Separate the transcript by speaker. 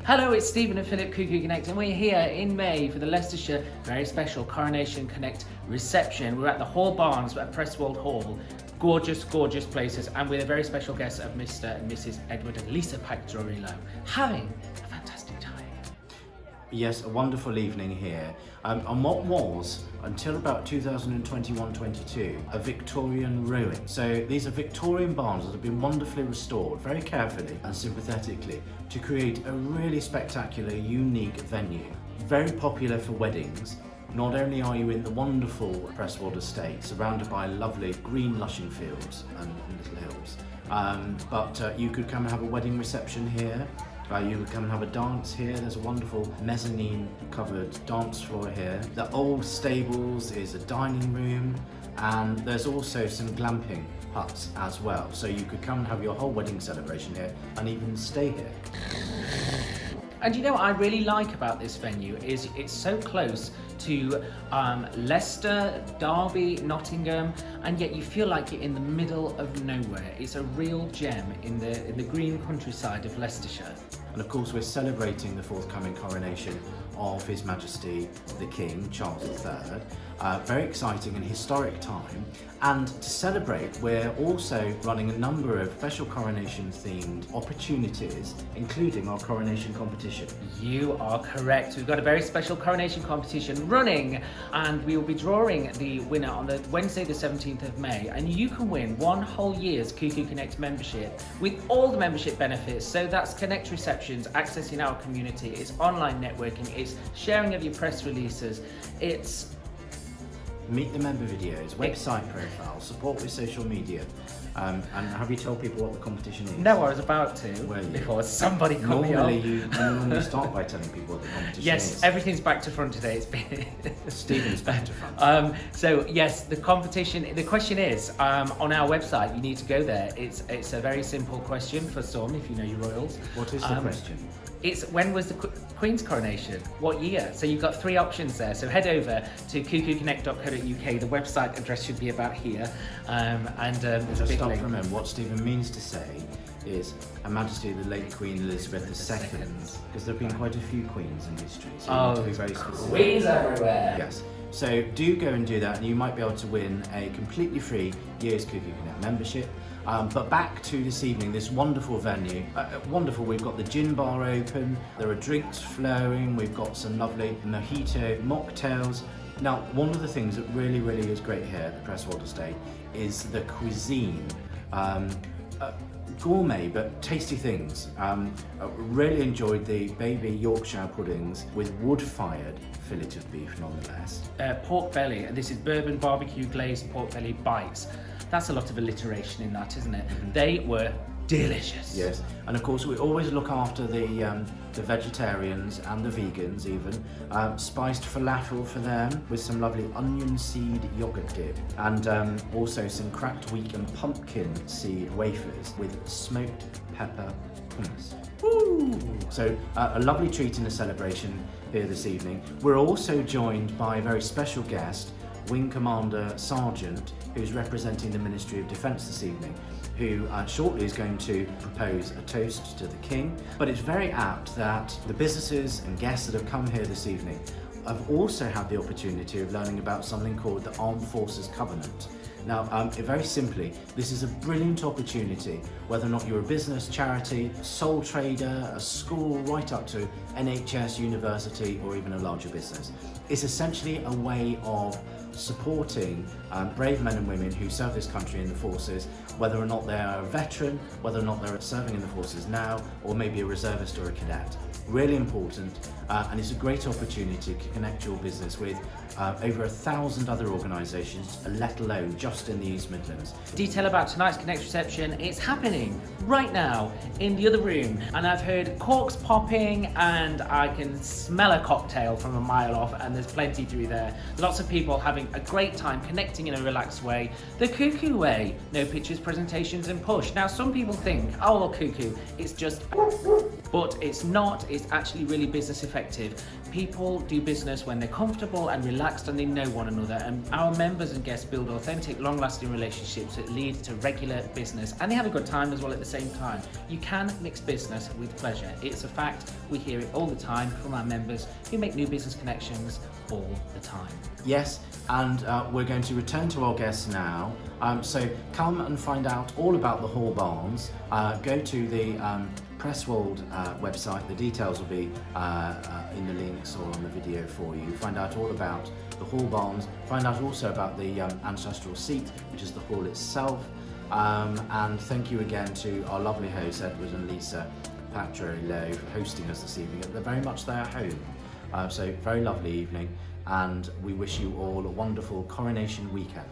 Speaker 1: Hello, it's Stephen and Philip KuKu Connect, and we're here in May for the Leicestershire very special Coronation Connect reception. We're at the Hall Barns at Prestwold Hall. Gorgeous, gorgeous places, and with a very special guest of Mr. and Mrs. Edward and Lisa Pactorillo, having a fantastic time.
Speaker 2: Yes, a wonderful evening here. On what was, until about 2021-22, a Victorian ruin. So these are Victorian barns that have been wonderfully restored, very carefully and sympathetically, to create a really spectacular, unique venue. Very popular for weddings. Not only are you in the wonderful Prestwold estate, surrounded by lovely green lushing fields and little hills, but you could come and have a wedding reception here. You could come and have a dance here. There's a wonderful mezzanine covered dance floor here. The old stables is a dining room, and there's also some glamping huts as well. So you could come and have your whole wedding celebration here and even stay here.
Speaker 1: And you know what I really like about this venue is it's so close to Leicester, Derby, Nottingham, and yet you feel like you're in the middle of nowhere. It's a real gem in the green countryside of Leicestershire.
Speaker 2: And of course we're celebrating the forthcoming coronation of His Majesty the King, Charles III. Very exciting and historic time. And to celebrate, we're also running a number of special coronation themed opportunities, including our coronation competition.
Speaker 1: You are correct. We've got a very special coronation competition running, and we will be drawing the winner on the Wednesday the 17th of May, and you can win one whole year's KuKu Connect membership with all the membership benefits. So that's Connect receptions, accessing our community, it's online networking, it's sharing of your press releases, it's
Speaker 2: meet the member videos, website profile, support with social media, and have you told people what the competition is?
Speaker 1: No, I was about to, before somebody cut me off.
Speaker 2: You normally start by telling people what the competition is.
Speaker 1: Yes, everything's back to front today. It's been
Speaker 2: Stephen's back to front.
Speaker 1: So yes, the competition. The question is on our website. You need to go there. It's a very simple question for some, if you know your royals.
Speaker 2: What is the question?
Speaker 1: It's when was the Queen's coronation? What year? So you've got three options there. So head over to kukuconnect.co.uk. The website address should be about here. There's a big link.
Speaker 2: Remember, what Stephen means to say is Her Majesty the late Queen Elizabeth II, because there have been quite a few queens in history, so you need to be very specific.
Speaker 1: Queens everywhere!
Speaker 2: Yes. So do go and do that, and you might be able to win a completely free year's KuKu Connect membership. But back to this evening, this wonderful venue. Wonderful, we've got the gin bar open, there are drinks flowing, we've got some lovely mojito mocktails. Now, one of the things that really, really is great here at the Prestwold Estate is the cuisine. Gourmet but tasty things. Really enjoyed the baby Yorkshire puddings with wood-fired fillet of beef nonetheless.
Speaker 1: Pork belly, and this is bourbon barbecue glazed pork belly bites. That's a lot of alliteration in that, isn't it? Mm-hmm. They were delicious.
Speaker 2: Yes, and of course we always look after the vegetarians and the vegans even. Spiced falafel for them with some lovely onion seed yogurt dip, and also some cracked wheat and pumpkin seed wafers with smoked pepper hummus.
Speaker 1: Woo!
Speaker 2: So a lovely treat in the celebration here this evening. We're also joined by a very special guest, Wing Commander Sergeant, who's representing the Ministry of Defence this evening, who shortly is going to propose a toast to the King. But it's very apt that the businesses and guests that have come here this evening have also had the opportunity of learning about something called the Armed Forces Covenant. Now, very simply, this is a brilliant opportunity, whether or not you're a business, charity, sole trader, a school, right up to NHS, university, or even a larger business. It's essentially a way of supporting brave men and women who serve this country in the forces, whether or not they're a veteran, whether or not they're serving in the forces now, or maybe a reservist or a cadet. Really important, and it's a great opportunity to connect your business with over 1,000 other organisations, let alone just in the East Midlands.
Speaker 1: Detail about tonight's Connect reception, it's happening right now in the other room, and I've heard corks popping and I can smell a cocktail from a mile off, and there's plenty through there. Lots of people having a great time connecting in a relaxed way, the KuKu way, no pictures, presentations and push. Now some people think, oh well, KuKu, it's just but it's not. It's actually really business effective. People do business when they're comfortable and relaxed and they know one another, and our members and guests build authentic, long-lasting relationships that lead to regular business, and they have a good time as well at the same time. You can mix business with pleasure. It's a fact. We hear it all the time from our members who make new business connections all the time.
Speaker 2: Yes, and we're going to return to our guests now. So come and find out all about the Hall Barns. Go to the Prestwold website. The details will be in the links or on the video for you. Find out all about the Hall Barns. Find out also about the ancestral seat, which is the hall itself. And thank you again to our lovely hosts, Edward and Lisa Patro-Lowe, for hosting us this evening. They're very much their home. So very lovely evening, and we wish you all a wonderful coronation weekend.